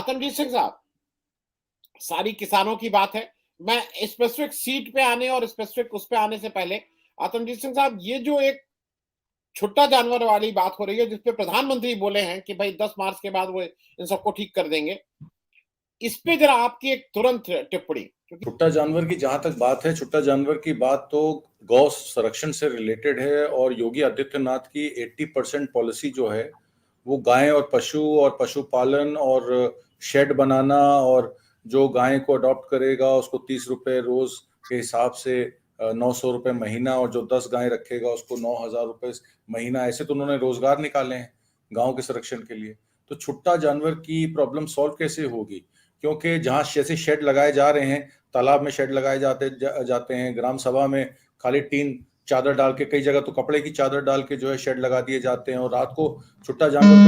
आतमजीत सिंह साहब, सारी किसानों की बात है। मैं स्पेसिफिक सीट पे आने और स्पेसिफिक उस पे आने से पहले, आतमजीत सिंह साहब, ये जो एक छुट्टा जानवर वाली बात हो रही है, जिसपे प्रधानमंत्री बोले हैं कि भाई 10 मार्च के बाद वो इन सबको ठीक कर देंगे, इस पे जरा आपकी एक तुरंत टिप्पणी, क्योंकि छुट्टा जानवर की जहां तक बात है, छुट्टा जानवर की बात तो गौ संरक्षण से रिलेटेड है और योगी आदित्यनाथ की 80% पॉलिसी जो है वो गाय और पशुपालन और शेड बनाना, और जो गाय को अडॉप्ट करेगा उसको 30 रुपए रोज के हिसाब से 900 रुपए महीना, और जो 10 गाय रखेगा उसको 9,000 रुपए महीना। ऐसे तो उन्होंने रोजगार निकाले हैं गांव के संरक्षण के लिए। तो छुट्टा जानवर की प्रॉब्लम सॉल्व कैसे होगी? क्योंकि जहां जैसे शेड लगाए जा रहे हैं, तालाब में शेड लगाए जाते हैं, ग्राम सभा में खाली टीन चादर डाल के, कई जगह तो कपड़े की चादर डाल के जो है शेड लगा दिए जाते हैं, और रात को छुट्टा जानवरों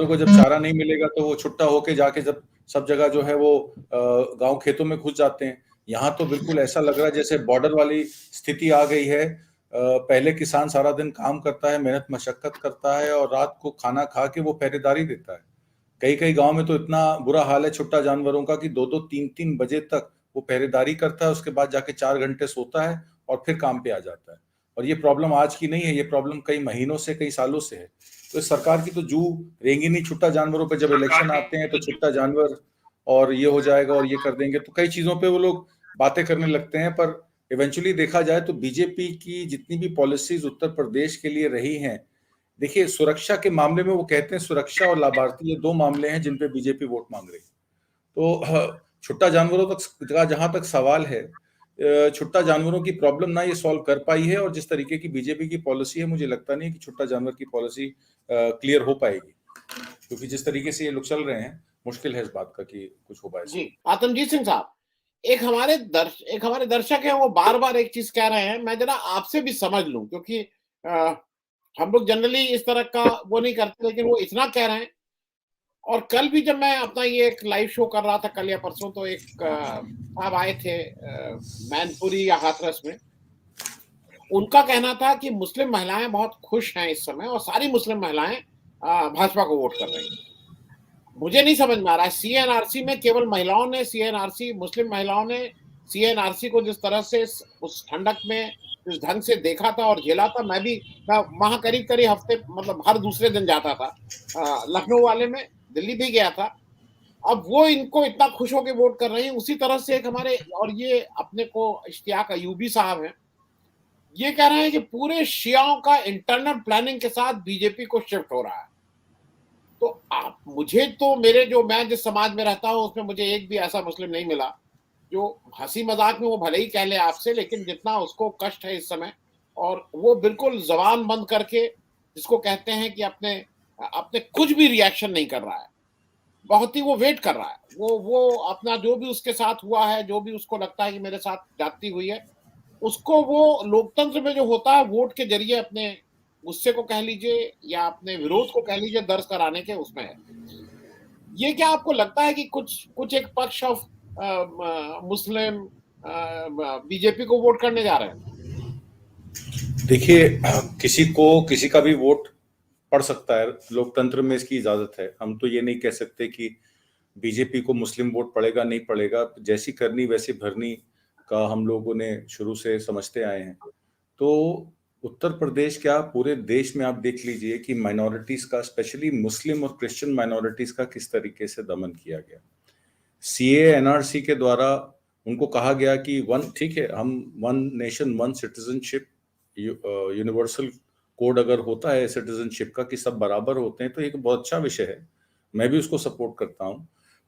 को जब चारा नहीं मिलेगा तो वो छुट्टा होके जाके जब सब जगह जो है वो गांव खेतों में घुस जाते हैं। यहाँ तो बिल्कुल ऐसा लग रहा है जैसे बॉर्डर वाली स्थिति आ गई है। पहले किसान सारा दिन काम करता है, मेहनत मशक्कत करता है, और रात को खाना खा के वो पहरेदारी देता है। कई कई गांव में तो इतना बुरा हाल है छुट्टा जानवरों का कि 2-2 3-3 बजे तक वो पहरेदारी करता है, उसके बाद जाके 4 घंटे सोता है और फिर काम पे आ जाता है। और ये प्रॉब्लम आज की नहीं है, ये प्रॉब्लम कई महीनों से, कई सालों से है। तो इस सरकार की तो जू रेंगी नहीं छुट्टा जानवरों पे। जब इलेक्शन आते हैं तो छुट्टा जानवर और ये हो जाएगा और ये कर देंगे, तो कई चीजों पे वो लोग बातें करने लगते हैं। पर इवेंचुअली देखा जाए तो बीजेपी की जितनी भी पॉलिसीज उत्तर प्रदेश के लिए रही हैं, देखिए सुरक्षा के मामले में वो कहते हैं सुरक्षा और लाभार्थी, ये 2 मामले हैं जिन पे बीजेपी वोट मांग रही है। तो छुट्टा जानवरों तक का जहां तक सवाल है, छुट्टा जानवरों की प्रॉब्लम ना ये सॉल्व कर पाई है, और जिस तरीके की बीजेपी की पॉलिसी है, मुझे लगता नहीं है कि छुट्टा जानवर की पॉलिसी क्लियर हो पाएगी, क्योंकि जिस तरीके से ये लोग चल रहे हैं, मुश्किल है इस बात का कि कुछ हो पाए। जी, आतमजीत सिंह साहब, एक हमारे दर्शक हैं, वो बार-बार एक चीज़ कह रहे हैं, मैं ज़रा आपसे भी समझ लूँ, क्योंकि हम लोग जनरली इस तरह का वो नहीं करते, लेकिन वो इतना कह रहे हैं। और कल भी जब मैं अपना ये एक लाइव शो कर रहा था, कल या परसों, तो एक साहब आए थे मैनपुरी या हाथरस में। उनका कहना था कि मुस्लिम महिलाएं बहुत खुश हैं इस समय, और सारी मुस्लिम महिलाएं भाजपा को वोट कर रही हैं। मुझे नहीं समझ में आ रहा है, सीएनआरसी में केवल महिलाओं ने, मुस्लिम महिलाओं ने सीएनआरसी को जिस तरह से उस ठंडक में जिस ढंग से देखा था और झेला था, मैं वहां करीब करीब हफ्ते, मतलब हर दूसरे दिन जाता था। लखनऊ वाले में, दिल्ली भी गया था। अब वो इनको इतना खुश होकर वोट कर रही है। उसी तरह से एक हमारे, और ये अपने को इश्तियाक अयूबी साहब हैं, ये कह रहे हैं कि पूरे शियाओं का इंटरनल प्लानिंग के साथ बीजेपी को शिफ्ट हो रहा है। तो आप, मुझे तो मैं जिस समाज में रहता हूं उसमें मुझे एक भी ऐसा मुस्लिम नहीं मिला जो हंसी मजाक में वो भले ही कह ले आपसे, लेकिन जितना उसको कष्ट है इस समय, और वो बिल्कुल जबान बंद करके, जिसको कहते हैं कि अपने अपने कुछ भी रिएक्शन नहीं कर रहा है। बहुत ही वो वेट कर रहा है, वो अपना जो भी उसके साथ हुआ है, जो भी उसको लगता है कि मेरे साथ जाती हुई है, उसको वो लोकतंत्र में जो होता है वोट के जरिए अपने गुस्से को कह लीजिए या अपने विरोध को कह लीजिए दर्ज कराने के उसमें है। ये क्या आपको लगता है कि कुछ कुछ एक पक्ष ऑफ मुस्लिम बीजेपी को वोट करने जा रहे हैं? देखिए, किसी का भी वोट पड़ सकता है, लोकतंत्र में इसकी इजाजत है। हम तो ये नहीं कह सकते कि बीजेपी को मुस्लिम वोट पड़ेगा नहीं पड़ेगा, जैसी करनी वैसी भरनी का हम लोगों ने शुरू से समझते आए हैं। तो उत्तर प्रदेश क्या पूरे देश में आप देख लीजिए कि माइनॉरिटीज का, स्पेशली मुस्लिम और क्रिश्चियन माइनॉरिटीज का किस तरीके से दमन किया गया। सीए एनआरसी के द्वारा उनको कहा गया कि ठीक है, हम 1 नेशन 1 सिटीजनशिप, यूनिवर्सल कोड अगर होता है सिटीजनशिप का कि सब बराबर होते हैं, तो एक बहुत अच्छा विषय है, मैं भी उसको सपोर्ट करता हूं।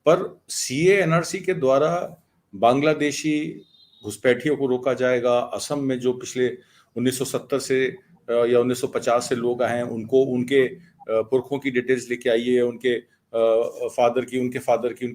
पर सीए एनआरसी के द्वारा बांग्लादेशी घुसपैठियों को रोका जाएगा। असम में जो पिछले 1970 से या 1950 से लोग आए हैं, उनको उनके पुरखों की डिटेल्स लेके आइए, उनके फादर की, उनके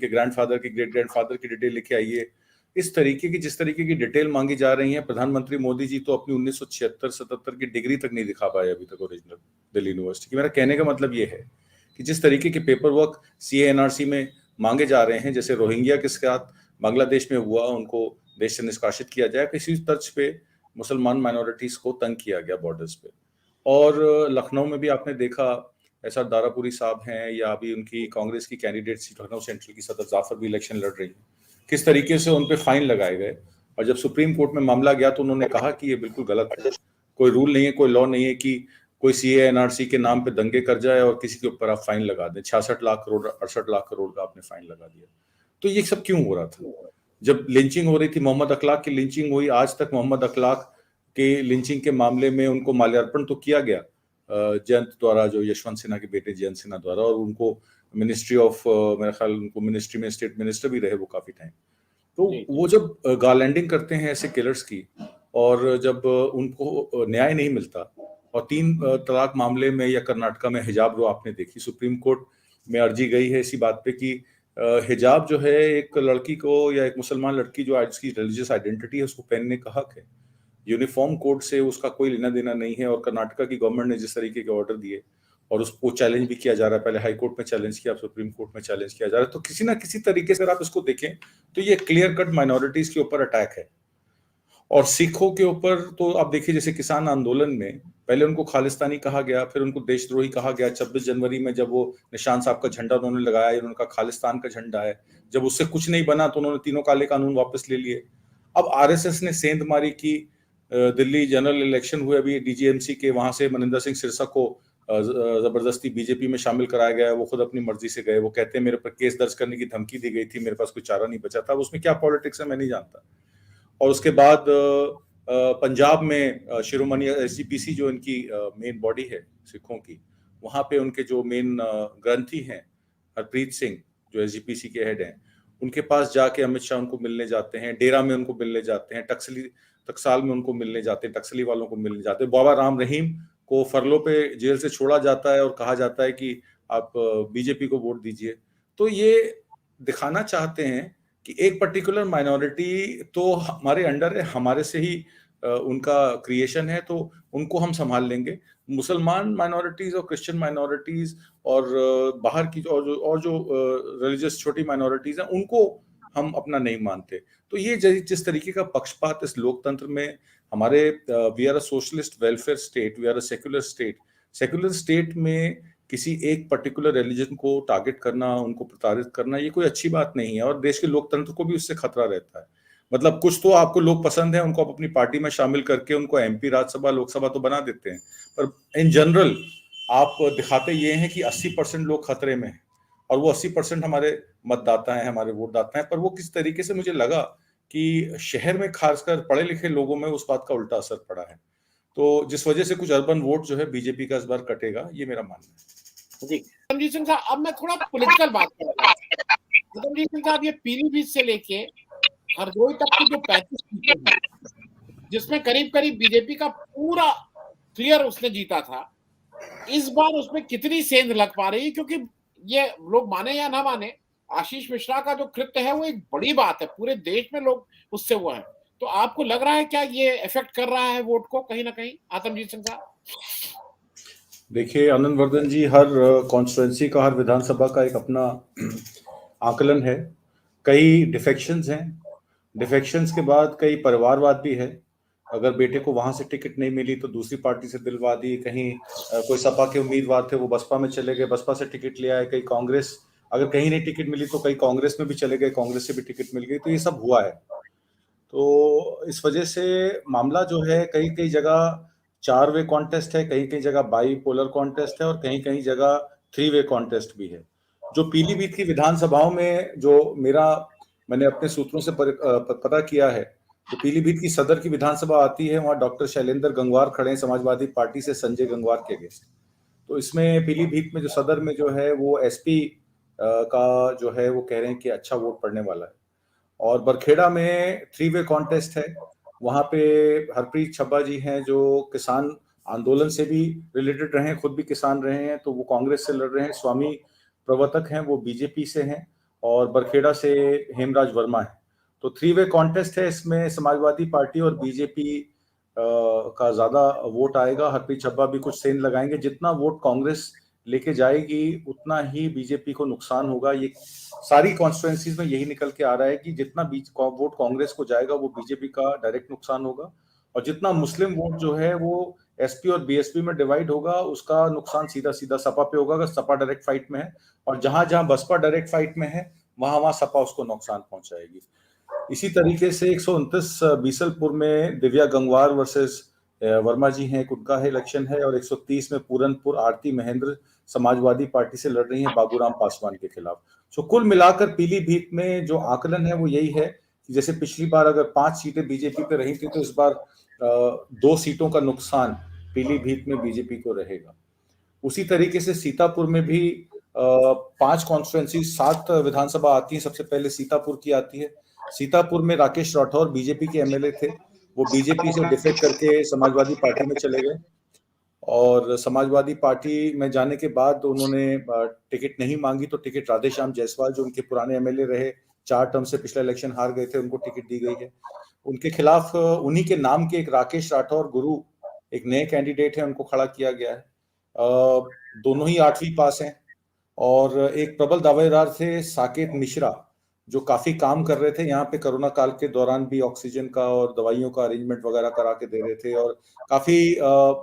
ग्रैंडफादर की, ग्रेट ग्रैंडफादर की डिटेल लेके आइए। इस तरीके की, जिस तरीके की डिटेल मांगी जा रही है, प्रधानमंत्री मोदी जी तो अपनी 1976-77 की डिग्री तक नहीं दिखा पाए अभी तक ओरिजिनल दिल्ली यूनिवर्सिटी की। मेरा कहने का मतलब ये है कि जिस तरीके के पेपर वर्क सीएनआरसी में मांगे जा रहे हैं, जैसे रोहिंग्या के साथ बांग्लादेश में हुआ, उनको देश से निष्कासित किया जाए, किसी तर्ज पे मुसलमान माइनॉरिटीज को तंग किया गया बॉर्डर्स पे। और लखनऊ में भी आपने देखा एसआर दारापुरी साहब हैं, या अभी उनकी कांग्रेस की कैंडिडेट लखनऊ सेंट्रल की सदर जाफर भी इलेक्शन लड़ रही है, किस तरीके से उन पे फाइन लगाए गए। और जब सुप्रीम कोर्ट में मामला गया तो उन्होंने कहा कि ये बिल्कुल गलत है, कोई रूल नहीं है, कोई लॉ नहीं है कि कोई सीए एनआरसी के नाम पे दंगे कर जाए और किसी के ऊपर आप फाइन लगा दें। 66 लाख करोड़ 68 लाख करोड़ का आपने फाइन लगा दिया। तो ये सब क्यों हो रहा था? जब लिंचिंग हो रही थी, मोहम्मद अखलाक की लिंचिंग हुई, आज तक मोहम्मद अखलाक के लिंचिंग के मामले में उनको माल्यार्पण तो किया गया जयंत द्वारा, जो यशवंत सिन्हा के बेटे जयंत सिन्हा द्वारा, और उनको मिनिस्ट्री ऑफ मेरा ख्याल उनको मिनिस्ट्री में स्टेट मिनिस्टर भी रहे वो काफी टाइम। तो वो जब गार्लैंडिंग करते हैं ऐसे किलर्स की, और जब उनको न्याय नहीं मिलता, और 3 तलाक मामले में, या कर्नाटका में हिजाब रो आपने देखी, सुप्रीम कोर्ट में अर्जी गई है इसी बात पे कि हिजाब जो है एक लड़की को, या एक मुसलमान लड़की जो आज की रिलीजियस आइडेंटिटी है, उसको पहनने का हक है। यूनिफॉर्म कोड से उसका कोई लेना देना नहीं है। और कर्नाटका की गवर्नमेंट ने जिस तरीके के ऑर्डर दिए, और उसको चैलेंज भी किया जा रहा है, पहले हाई कोर्ट में चैलेंज किया, सुप्रीम कोर्ट में चैलेंज किया जा रहा है, तो किसी ना किसी तरीके से अगर आप इसको देखें तो ये क्लियर कट माइनॉरिटीज के ऊपर अटैक है। और सिखों के ऊपर तो आप देखिए, जैसे किसान आंदोलन में पहले उनको खालिस्तानी कहा गया, फिर उनको देशद्रोही कहा गया। 26 जनवरी में जब वो निशान साहब का झंडा उन्होंने लगाया, उन्होंने कहा खालिस्तान का झंडा है। जब उससे कुछ नहीं बना तो उन्होंने तीनों काले कानून वापस ले लिए। अब आरएसएस ने सेंध मारी की दिल्ली जनरल इलेक्शन हुए अभी डीजीएमसी के, वहां से मनिंदर सिंह सिरसा को जबरदस्ती बीजेपी में शामिल कराया गया। वो खुद अपनी मर्जी से गए। वो कहते हैं मेरे पर केस दर्ज करने की धमकी दी गई थी, मेरे पास कोई चारा नहीं बचा था। उसमें क्या पॉलिटिक्स है मैं नहीं जानता। और उसके बाद पंजाब में शिरोमणि एसजीपीसी जो इनकी मेन बॉडी है सिखों की, वहां पे उनके जो मेन ग्रंथी हैं हरप्रीत सिंह, जो एसजीपीसी के हेड हैं, उनके पास जाके अमित शाह उनको मिलने जाते हैं, डेरा में उनको मिलने जाते हैं, टकसाल में उनको मिलने जाते हैं, टक्सली वालों को मिलने जाते हैं। बाबा राम रहीम को फरलो पे जेल से छोड़ा जाता है और कहा जाता है कि आप बीजेपी को वोट दीजिए। तो ये दिखाना चाहते हैं कि एक पर्टिकुलर माइनॉरिटी तो हमारे अंडर है, हमारे से ही उनका क्रिएशन है, तो उनको हम संभाल लेंगे। मुसलमान माइनॉरिटीज और क्रिश्चियन माइनॉरिटीज और बाहर की और जो रिलीजियस छोटी माइनॉरिटीज हैं, उनको हम अपना नहीं मानते। तो ये जिस तरीके का पक्षपात इस लोकतंत्र में हमारे, we are a socialist welfare state, we are a secular state. Secular state में किसी एक पर्टिकुलर रिलीजन को टारगेट करना, उनको प्रताड़ित करना, ये कोई अच्छी बात नहीं है। और देश के लोकतंत्र को भी उससे खतरा रहता है। मतलब कुछ तो आपको लोग पसंद है, उनको आप अपनी पार्टी में शामिल करके उनको एमपी, राज्यसभा, लोकसभा तो बना देते हैं, पर इन जनरल आप दिखाते ये हैं कि 80% लोग खतरे में हैं, और वो 80% हमारे मतदाता हैं, हमारे वोटदाता हैं। पर वो किस तरीके से, मुझे लगा कि शहर में खासकर पढ़े लिखे लोगों में उस बात का उल्टा असर पड़ा है। तो जिस वजह से कुछ अर्बन वोट जो है बीजेपी का इस बार कटेगा, ये मेरा मानना है। जी गौतमजीत सिंह साहब, अब मैं थोड़ा पॉलिटिकल बात कर रहा हूँ। गौतमजीत सिंह साहब, ये पीलीभीत से लेके हरदोई तक की जो 35 सीटें हैं, जिसमें करीब करीब बीजेपी का पूरा क्लियर उसने जीता था, इस बार उसमें कितनी सेंध लग पा रही है? क्योंकि ये लोग माने या ना माने, आशीष मिश्रा का जो कृत्य है वो एक बड़ी बात है, पूरे देश में लोग उससे हुआ है। तो आपको लग रहा है क्या ये इफेक्ट कर रहा है वोट को कहीं ना कहीं, आतमजीत सिंह साहब? देखिए आनंद वर्धन जी, हर कॉन्स्टिट्यूंसी का, हर विधानसभा का एक अपना आकलन है। कई डिफेक्शंस हैं, डिफेक्शंस के बाद कई परिवारवाद भी है। अगर बेटे को वहां से टिकट नहीं मिली तो दूसरी पार्टी से दिलवा दी। कहीं कोई सपा के उम्मीदवार थे, वो बसपा में चले गए, बसपा से टिकट ले आए। कहीं कांग्रेस, अगर कहीं नहीं टिकट मिली तो कहीं कांग्रेस में भी चले गए, कांग्रेस से भी टिकट मिल गई। तो ये सब हुआ है। तो इस वजह से मामला जो है, कई कई जगह 4 वे कॉन्टेस्ट है, कहीं कहीं जगह बाई पोलर कॉन्टेस्ट है, और कहीं कहीं जगह 3 वे कॉन्टेस्ट भी है। जो पीलीभीत की विधानसभाओं में जो मैंने अपने सूत्रों से पता किया है, तो पीलीभीत की सदर की विधानसभा आती है, वहां डॉक्टर शैलेंद्र गंगवार खड़े हैं समाजवादी पार्टी से संजय गंगवार के अगेंस्ट। तो इसमें पीलीभीत में जो सदर में जो है वो एसपी का जो है वो कह रहे हैं कि अच्छा वोट पड़ने वाला है। और बरखेड़ा में 3 वे कॉन्टेस्ट है। वहां पे हरप्रीत छब्बा जी हैं जो किसान आंदोलन से भी रिलेटेड रहे हैं, खुद भी किसान रहे हैं, तो वो कांग्रेस से लड़ रहे हैं। स्वामी प्रवर्तक हैं, वो बीजेपी से हैं, और बरखेड़ा से हेमराज वर्मा है। तो 3 वे कॉन्टेस्ट है। इसमें समाजवादी पार्टी और बीजेपी का ज्यादा वोट आएगा। हरप्रीत छब्बा भी कुछ सेंध लगाएंगे। जितना वोट कांग्रेस लेके जाएगी उतना ही बीजेपी को नुकसान होगा। ये सारी कॉन्स्टिट्यूएंसीज में यही निकल के आ रहा है कि जितना वोट कांग्रेस को जाएगा वो बीजेपी का डायरेक्ट नुकसान होगा, और जितना मुस्लिम वोट जो है वो एसपी और बीएसपी में डिवाइड होगा, उसका नुकसान सीधा सीधा सपा पे होगा अगर सपा डायरेक्ट फाइट में है, और जहां जहां बसपा डायरेक्ट फाइट में है वहां वहां सपा उसको नुकसान पहुंचाएगी। इसी तरीके से 129 बीसलपुर में दिव्या गंगवार वर्सेस वर्मा जी हैं, उनका है इलेक्शन है, और 130 में पूरनपुर आरती महेंद्र समाजवादी पार्टी से लड़ रही हैं बाबूराम पासवान के खिलाफ। तो कुल मिलाकर पीलीभीत में जो आकलन है वो यही है कि जैसे पिछली बार अगर 5 सीटें बीजेपी पे रही थी, तो इस बार 2 सीटों का नुकसान पीलीभीत में बीजेपी को रहेगा। उसी तरीके से सीतापुर में भी 5 कॉन्स्टिट्यूएंसी 7 विधानसभा आती है, सबसे पहले सीतापुर की आती है। सीतापुर में राकेश राठौर बीजेपी के एमएलए थे, वो बीजेपी से डिफेक्ट करके समाजवादी पार्टी में चले गए, और समाजवादी पार्टी में जाने के बाद उन्होंने टिकट नहीं मांगी, तो टिकट राधेश्याम जायसवाल जो उनके पुराने एमएलए रहे, 4 टर्म से पिछला इलेक्शन हार गए थे, उनको टिकट दी गई है। उनके खिलाफ उन्हीं के नाम के एक राकेश राठौर गुरु एक नए कैंडिडेट है, उनको खड़ा किया गया है। दोनों ही 8वीं पास हैं, और एक प्रबल दावेदार थे साकेत मिश्रा, जो काफी काम कर रहे थे यहाँ पे, कोरोना काल के दौरान भी ऑक्सीजन का और दवाइयों का अरेंजमेंट वगैरह करा के दे रहे थे, और काफी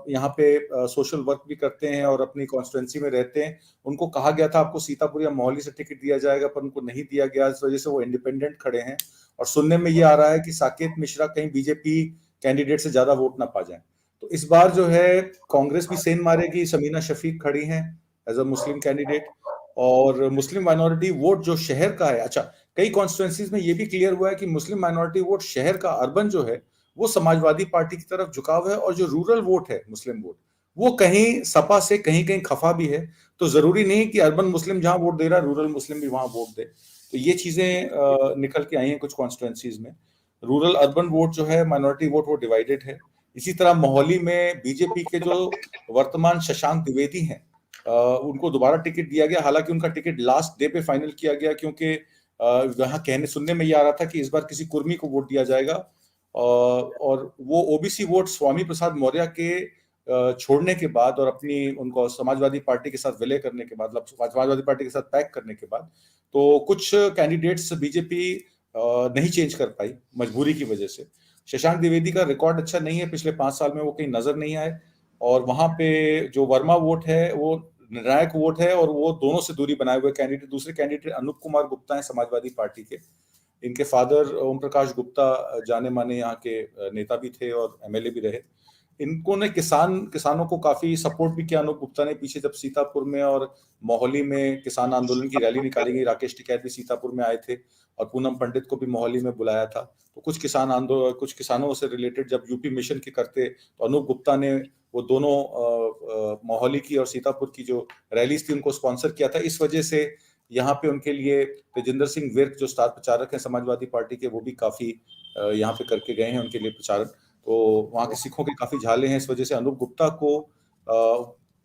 यहाँ पे सोशल वर्क भी करते हैं और अपनी कॉन्स्टिट्यूंसी में रहते हैं। उनको कहा गया था आपको सीतापुर या मोहाली से टिकट दिया जाएगा, पर उनको नहीं दिया गया, इस वजह से वो इंडिपेंडेंट खड़े हैं। और सुनने में ये आ रहा है कि साकेत मिश्रा कहीं बीजेपी कैंडिडेट से ज्यादा वोट ना पा जाए। तो इस बार जो है कांग्रेस भी सेंध मारेगी, समीना शफीक खड़ी हैं एज अ मुस्लिम कैंडिडेट, और मुस्लिम माइनॉरिटी वोट जो शहर का है, अच्छा कई कॉन्स्टिट्यूएंसीज में ये भी क्लियर हुआ है कि मुस्लिम माइनॉरिटी वोट शहर का, अर्बन जो है वो समाजवादी पार्टी की तरफ झुकाव है, और जो रूरल वोट है मुस्लिम वोट वो कहीं सपा से कहीं कहीं खफा भी है। तो जरूरी नहीं कि अर्बन मुस्लिम जहां वोट दे रहा है रूरल मुस्लिम भी वहां वोट दे। तो ये चीजें निकल के आई हैं कुछ कॉन्स्टिट्यूएंसीज में, रूरल अर्बन वोट जो है माइनॉरिटी वोट वो डिवाइडेड है। इसी तरह मोहाली में बीजेपी के जो वर्तमान शशांक द्विवेदी हैं, उनको दोबारा टिकट दिया गया, हालांकि उनका टिकट लास्ट डे पे फाइनल किया गया, क्योंकि वहां कहने सुनने में ये आ रहा था कि इस बार किसी कुर्मी को वोट दिया जाएगा, और वो ओबीसी वोट स्वामी प्रसाद मौर्य के छोड़ने के बाद और अपनी उनको समाजवादी पार्टी के साथ विलय करने के बाद, समाजवादी पार्टी के साथ पैक करने के बाद, तो कुछ कैंडिडेट्स बीजेपी नहीं चेंज कर पाई मजबूरी की वजह से। शशांक द्विवेदी का रिकॉर्ड अच्छा नहीं है, पिछले 5 साल में वो कहीं नजर नहीं आए, और वहां पे जो वर्मा वोट है वो निर्णायक वोट है, और वो दोनों से दूरी बनाए हुए कैंडिडेट, दूसरे कैंडिडेट अनूप कुमार गुप्ता है समाजवादी पार्टी के। इनके फादर ओम प्रकाश गुप्ता जाने माने यहाँ के नेता भी थे और एमएलए भी रहे। इनको ने किसानों को काफी सपोर्ट भी किया अनूप गुप्ता ने, पीछे जब सीतापुर में और मोहाली में किसान आंदोलन की रैली निकाली गई, राकेश टिकैत भी सीतापुर में आए थे, और पूनम पंडित को भी मोहाली में बुलाया था। तो कुछ किसानों से रिलेटेड जब यूपी मिशन के करते, तो अनूप गुप्ता ने वो दोनों मोहाली की और सीतापुर की जो रैलीज थी उनको स्पॉन्सर किया था। इस वजह से यहाँ पे उनके लिए तेजिंदर सिंह विर्क जो स्टार प्रचारक हैं समाजवादी पार्टी के, वो भी काफी यहाँ पे करके गए हैं उनके लिए प्रचारण। तो वहाँ के सिखों के काफी झाले हैं, इस वजह से अनूप गुप्ता को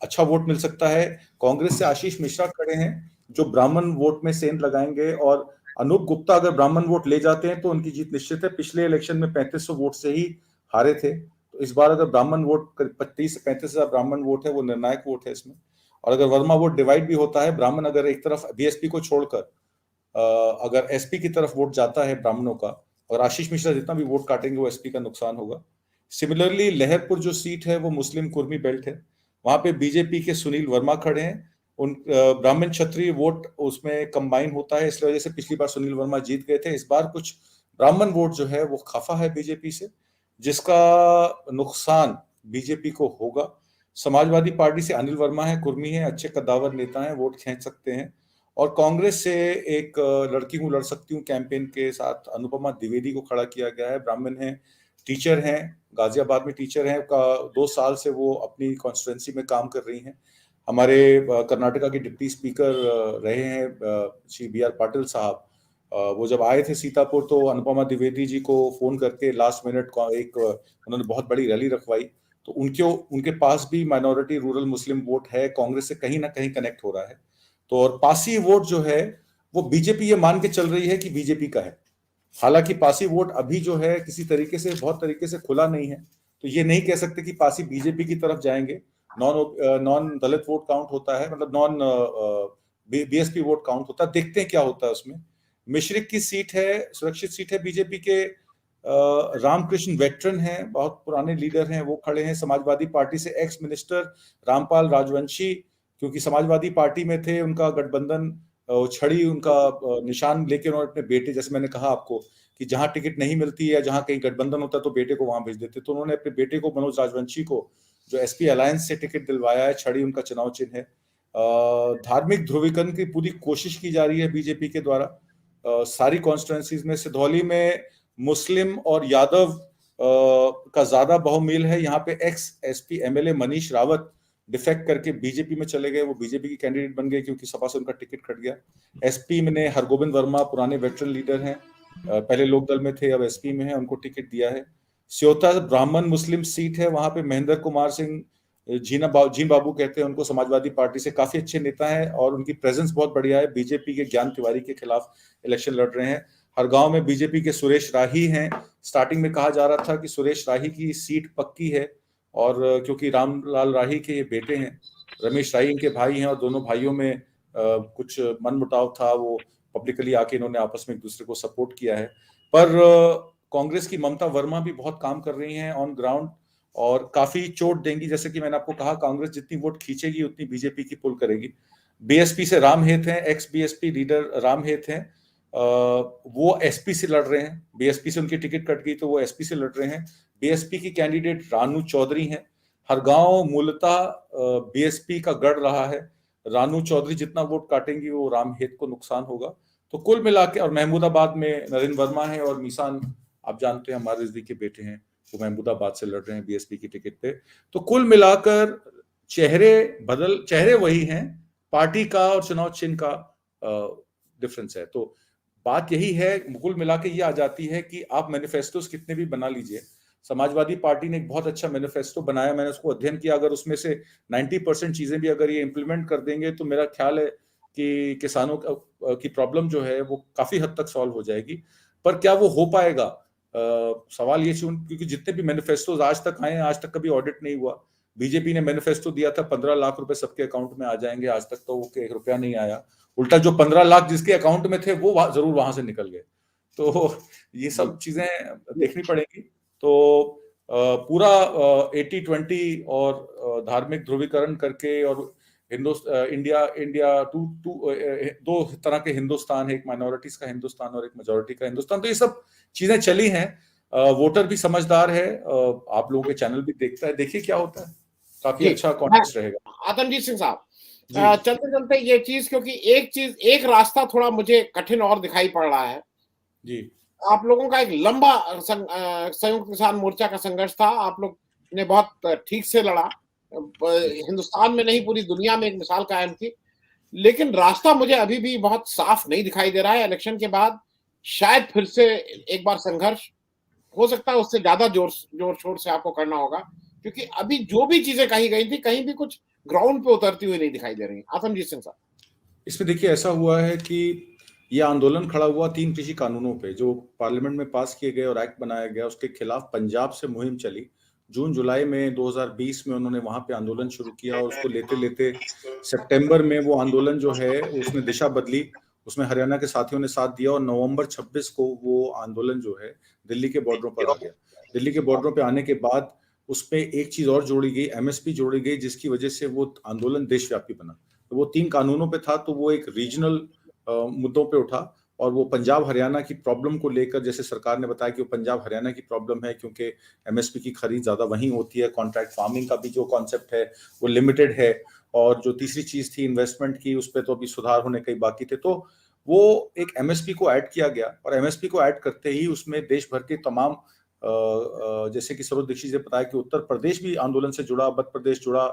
अच्छा वोट मिल सकता है। कांग्रेस से आशीष मिश्रा खड़े हैं जो ब्राह्मण वोट में सेंध लगाएंगे, और अनूप गुप्ता अगर ब्राह्मण वोट ले जाते हैं तो उनकी जीत निश्चित है। पिछले इलेक्शन में 3500 वोट से ही हारे थे, तो इस बार अगर ब्राह्मण वोट 30 से 35,000 ब्राह्मण वोट है, वो निर्णायक वोट है इसमें। और अगर वर्मा वोट डिवाइड भी होता है, ब्राह्मण अगर एक तरफ बीएसपी को छोड़कर अगर एसपी की तरफ वोट जाता है ब्राह्मणों का, और आशीष मिश्रा जितना भी वोट काटेंगे वो एसपी का नुकसान होगा। सिमिलरली लहरपुर जो सीट है वो मुस्लिम कुर्मी बेल्ट है, वहां पे बीजेपी के सुनील वर्मा खड़े हैं, उन ब्राह्मण क्षत्रिय वोट उसमें कंबाइन होता है, इसलिए वजह से पिछली बार सुनील वर्मा जीत गए थे। इस बार कुछ ब्राह्मण वोट जो है वो खफा है बीजेपी से, जिसका नुकसान बीजेपी को होगा। समाजवादी पार्टी से अनिल वर्मा है, कुर्मी है, अच्छे कद्दावर नेता हैं, वोट खींच सकते हैं। और कांग्रेस से एक लड़की हूँ लड़ सकती हूँ कैंपेन के साथ अनुपमा द्विवेदी को खड़ा किया गया है। ब्राह्मण है, टीचर हैं, गाजियाबाद में टीचर हैं, 2 साल से वो अपनी कॉन्स्टिट्यूंसी में काम कर रही हैं। हमारे कर्नाटका के डिप्टी स्पीकर रहे हैं श्री बी आर पाटिल साहब, वो जब आए थे सीतापुर तो अनुपमा द्विवेदी जी को फोन करके लास्ट मिनट एक उन्होंने बहुत बड़ी रैली रखवाई। तो उनके पास भी माइनॉरिटी रूरल मुस्लिम वोट है, कांग्रेस से कहीं ना कहीं कनेक्ट हो रहा है। तो और पासी वोट जो है वो बीजेपी ये मान के चल रही है कि बीजेपी का है, हालांकि पासी वोट अभी जो है किसी तरीके से बहुत तरीके से खुला नहीं है, तो ये नहीं कह सकते कि पासी बीजेपी की तरफ जाएंगे। नॉन दलित वोट काउंट होता है, मतलब नॉन बीएसपी वोट काउंट होता है, देखते हैं क्या होता है उसमें। मिश्रिक की सीट है, सुरक्षित सीट है बीजेपी के रामकृष्ण वेटरन हैं, बहुत पुराने लीडर हैं, वो खड़े हैं। समाजवादी पार्टी से एक्स मिनिस्टर रामपाल राजवंशी, क्योंकि समाजवादी पार्टी में थे, उनका गठबंधन छड़ी उनका निशान लेके उन्होंने अपने बेटे, जैसे मैंने कहा आपको कि जहां टिकट नहीं मिलती है, जहां कहीं गठबंधन होता है तो बेटे को वहां भेज देते, तो उन्होंने अपने बेटे को मनोज राजवंशी को, जो एसपी अलायंस से टिकट दिलवाया है, छड़ी उनका चुनाव चिन्ह है। धार्मिक ध्रुवीकरण की पूरी कोशिश की जा रही है बीजेपी के द्वारा सारी कॉन्स्टिट्यूएंसीज में। सिधौली में मुस्लिम और यादव का ज्यादा बहुमेल है। यहाँ पे x SP MLA Manish Rawat defect करके बीजेपी में चले गए, वो बीजेपी के कैंडिडेट बन गए क्योंकि सपा से उनका टिकट कट गया। एसपी में हरगोविंद वर्मा पुराने वेटरन लीडर हैं, पहले लोकदल में थे, अब एसपी में हैं, उनको टिकट दिया है। स्योता ब्राह्मण मुस्लिम सीट है, वहां पे महेंद्र कुमार सिंह जीन बाबू कहते हैं उनको, समाजवादी पार्टी से काफी अच्छे नेता हैं और उनकी प्रेजेंस बहुत बढ़िया है। बीजेपी के ज्ञान तिवारी के खिलाफ इलेक्शन लड़ रहे हैं। हर गांव में बीजेपी के सुरेश राही हैं। स्टार्टिंग में कहा जा रहा था कि सुरेश राही की सीट पक्की है, और क्योंकि रामलाल राही के ये बेटे हैं, रमेश राही इनके भाई हैं, और दोनों भाइयों में कुछ मनमुटाव था, वो पब्लिकली आके इन्होंने आपस में एक दूसरे को सपोर्ट किया है। पर कांग्रेस की ममता वर्मा भी बहुत काम कर रही हैं ऑन ग्राउंड और काफी चोट देंगी। जैसे कि मैंने आपको कहा, कांग्रेस जितनी वोट खींचेगी उतनी बीजेपी की पुल करेगी। बीएसपी से राम हेत हैं, एक्स बीएसपी लीडर राम हेत हैं, वो एसपी से लड़ रहे हैं। बीएसपी से उनकी टिकट कट गई तो वो एसपी से लड़ रहे हैं। बीएसपी की कैंडिडेट रानू चौधरी हैं। हर गांव मूलतः बीएसपी का गढ़ रहा है। रानू चौधरी जितना वोट काटेंगी वो राम हेत को नुकसान होगा। तो कुल मिला के, और महमूदाबाद में नरेंद्र वर्मा है और मिसान आप जानते हैं हमारे रिजवी के बेटे हैं, वो महमूदाबाद से लड़ रहे हैं बीएसपी की टिकट पे। तो कुल मिलाकर चेहरे वही हैं, पार्टी का और चुनाव चिन्ह का डिफरेंस है। तो बात यही है, कुल मिला के ये आ जाती है कि आप मैनिफेस्टोस कितने भी बना लीजिए। समाजवादी पार्टी ने एक बहुत अच्छा मैनिफेस्टो बनाया, मैंने उसको अध्ययन किया। अगर उसमें से 90% चीजें भी अगर ये इंप्लीमेंट कर देंगे तो मेरा ख्याल है कि किसानों की प्रॉब्लम जो है वो काफी हद तक सॉल्व हो जाएगी। पर क्या वो हो पाएगा, सवाल ये, क्योंकि जितने भी मैनिफेस्टोज आज तक आए हैं, आज तक कभी ऑडिट नहीं हुआ। बीजेपी ने मैनिफेस्टो दिया था 15 लाख रुपए सबके अकाउंट में आ जाएंगे, आज तक तो वो 1 रुपया नहीं आया। उल्टा जो 15 लाख जिसके अकाउंट में थे वो जरूर वहां से निकल गए। तो ये सब चीजें देखनी पड़ेगी। तो पूरा 80-20 और धार्मिक ध्रुवीकरण करके, और इंडिया दो तरह के हिंदुस्तान है, एक माइनॉरिटीज का हिंदुस्तान और एक मेजोरिटी का हिंदुस्तान। तो ये सब चीजें चली हैं। वोटर भी समझदार है, आप लोगों के चैनल भी देखता है, देखिए क्या होता है। काफी अच्छा कॉन्टेस्ट रहेगा। आतमजीत सिंह साहब, चलते चलते ये चीज, क्योंकि एक रास्ता थोड़ा मुझे कठिन और दिखाई पड़ रहा है जी। आप लोगों का एक लंबा संयुक्त किसान मोर्चा का संघर्ष था, आप लोग ने बहुत ठीक से लड़ा, हिंदुस्तान में नहीं पूरी दुनिया में एक मिसाल कायम की। लेकिन रास्ता मुझे अभी भी बहुत साफ नहीं दिखाई दे रहा है। इलेक्शन के बाद शायद फिर से एक बार संघर्ष हो सकता है, उससे ज्यादा जोर शोर से आपको करना होगा, क्योंकि अभी जो भी चीजें कही गई थी कहीं भी कुछ ग्राउंड पे उतरती हुई नहीं दिखाई दे रही। आतमजीत सिंह साहब, इसमें देखिए ऐसा हुआ है कि यह आंदोलन खड़ा हुआ 3 कृषि कानूनों पे जो पार्लियामेंट में पास किए गए और एक्ट बनाया गया, उसके खिलाफ पंजाब से मुहिम चली। जून जुलाई में 2020 में उन्होंने वहां पे आंदोलन शुरू किया, और उसको लेते लेते सितंबर में वो आंदोलन जो है उसने दिशा बदली, उसमें हरियाणा के साथियों ने साथ दिया, और नवंबर 26 को वो आंदोलन जो है दिल्ली के बॉर्डरों पर आ गया। दिल्ली के बॉर्डरों पर आने के बाद उसमें एक चीज और जोड़ी गई, एमएसपी जोड़ी गई, जिसकी वजह से वो आंदोलन देशव्यापी बना। तो वो 3 कानूनों पे था, तो वो एक रीजनल मुद्दों पे उठा, और वो पंजाब हरियाणा की प्रॉब्लम को लेकर, जैसे सरकार ने बताया कि वो पंजाब हरियाणा की प्रॉब्लम है क्योंकि एमएसपी की खरीद ज्यादा वहीं होती है, कॉन्ट्रैक्ट फार्मिंग का भी जो कॉन्सेप्ट है वो लिमिटेड है, और जो तीसरी चीज थी इन्वेस्टमेंट की, उस पर तो अभी सुधार होने कई बाकी थे। तो वो एक एमएसपी को ऐड किया गया, और एमएसपी को ऐड करते ही उसमें देश भर के तमाम, जैसे कि सरोज दीक्षित ने बताया कि उत्तर प्रदेश भी आंदोलन से जुड़ा, मध्य प्रदेश जुड़ा,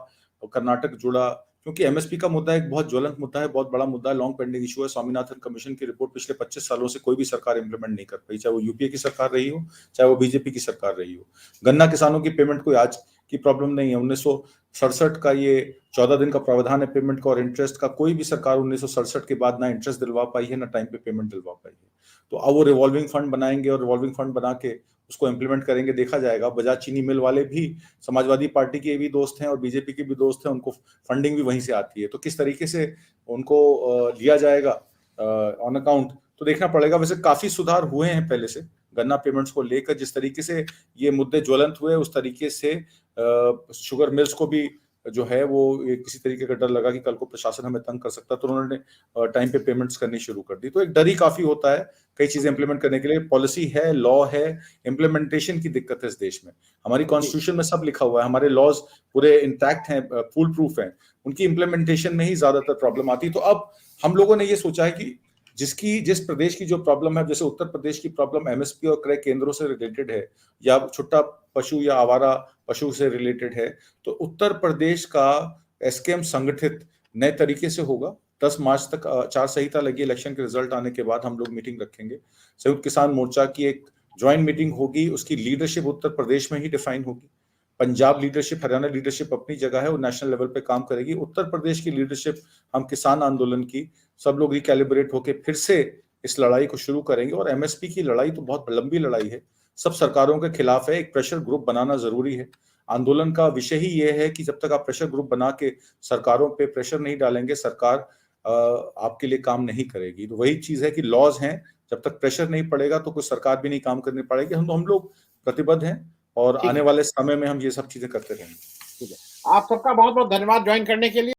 कर्नाटक जुड़ा, क्योंकि एमएसपी का मुद्दा एक बहुत ज्वलंत मुद्दा है, बहुत बड़ा मुद्दा है, लॉन्ग पेंडिंग इशू है। स्वामीनाथन कमीशन की रिपोर्ट पिछले 25 सालों से कोई भी सरकार इंप्लीमेंट नहीं कर पाई, चाहे वो यूपीए की सरकार रही हो, चाहे वो बीजेपी की सरकार रही हो। गन्ना किसानों की पेमेंट कोई आज की प्रॉब्लम नहीं है, 1967 का ये 14 दिन का प्रावधान है पेमेंट का और इंटरेस्ट का। कोई भी सरकार 1967 के बाद ना इंटरेस्ट दिलवा पाई है, ना टाइम पे पेमेंट दिलवा पाई है। तो अब वो रिवॉल्विंग फंड बनाएंगे, और रिवॉल्विंग फंड बना के उसको इम्प्लीमेंट करेंगे, देखा जाएगा। बजाज चीनी मिल वाले भी समाजवादी पार्टी के भी दोस्त हैं और बीजेपी के भी दोस्त हैं, उनको फंडिंग भी वहीं से आती है। तो किस तरीके से उनको लिया जाएगा ऑन अकाउंट, तो देखना पड़ेगा। वैसे काफी सुधार हुए हैं पहले से, गन्ना पेमेंट्स को लेकर जिस तरीके से ये मुद्दे ज्वलंत हुए, उस तरीके से शुगर मिल्स को भी जो है वो किसी तरीके का डर लगा कि कल को प्रशासन हमें तंग कर सकता है, तो उन्होंने टाइम पे पेमेंट्स करनी शुरू कर दी। तो एक डर ही काफी होता है कई चीजें इंप्लीमेंट करने के लिए। पॉलिसी है, लॉ है, इम्प्लीमेंटेशन की दिक्कत है इस देश में। हमारी कॉन्स्टिट्यूशन में सब लिखा हुआ है, हमारे लॉज पूरे इंटैक्ट हैं, फुल प्रूफ हैं, उनकी इम्प्लीमेंटेशन में ही ज्यादातर प्रॉब्लम आती है। तो अब हम लोगों ने ये सोचा है कि जिस प्रदेश की जो प्रॉब्लम है, जैसे उत्तर प्रदेश की प्रॉब्लम एमएसपी और क्रय केंद्रों से रिलेटेड है या छुट्टा पशु या आवारा पशु से रिलेटेड है, तो उत्तर प्रदेश का एसकेएम संगठित नए तरीके से होगा। 10 मार्च तक आचार संहिता लगी, इलेक्शन के रिजल्ट आने के बाद हम लोग मीटिंग रखेंगे। संयुक्त किसान मोर्चा की एक ज्वाइंट मीटिंग होगी, उसकी लीडरशिप उत्तर प्रदेश में ही डिफाइन होगी। पंजाब लीडरशिप, हरियाणा लीडरशिप अपनी जगह है, वो नेशनल लेवल पे काम करेगी। उत्तर प्रदेश की लीडरशिप, हम किसान आंदोलन की सब लोग रिकैलिब्रेट होके फिर से इस लड़ाई को शुरू करेंगे। और एमएसपी की लड़ाई तो बहुत लंबी लड़ाई है, सब सरकारों के खिलाफ है, एक प्रेशर ग्रुप बनाना जरूरी है। आंदोलन का विषय ही ये है कि जब तक आप प्रेशर ग्रुप बना के सरकारों पे प्रेशर नहीं डालेंगे, सरकार आपके लिए काम नहीं करेगी। तो वही चीज है कि लॉज हैं, जब तक प्रेशर नहीं पड़ेगा तो कोई सरकार भी नहीं काम करने पड़ेगी। हम लोग प्रतिबद्ध हैं और आने वाले समय में हम ये सब चीजें करते रहेंगे। ठीक है, आप सबका बहुत बहुत धन्यवाद ज्वाइन करने के लिए।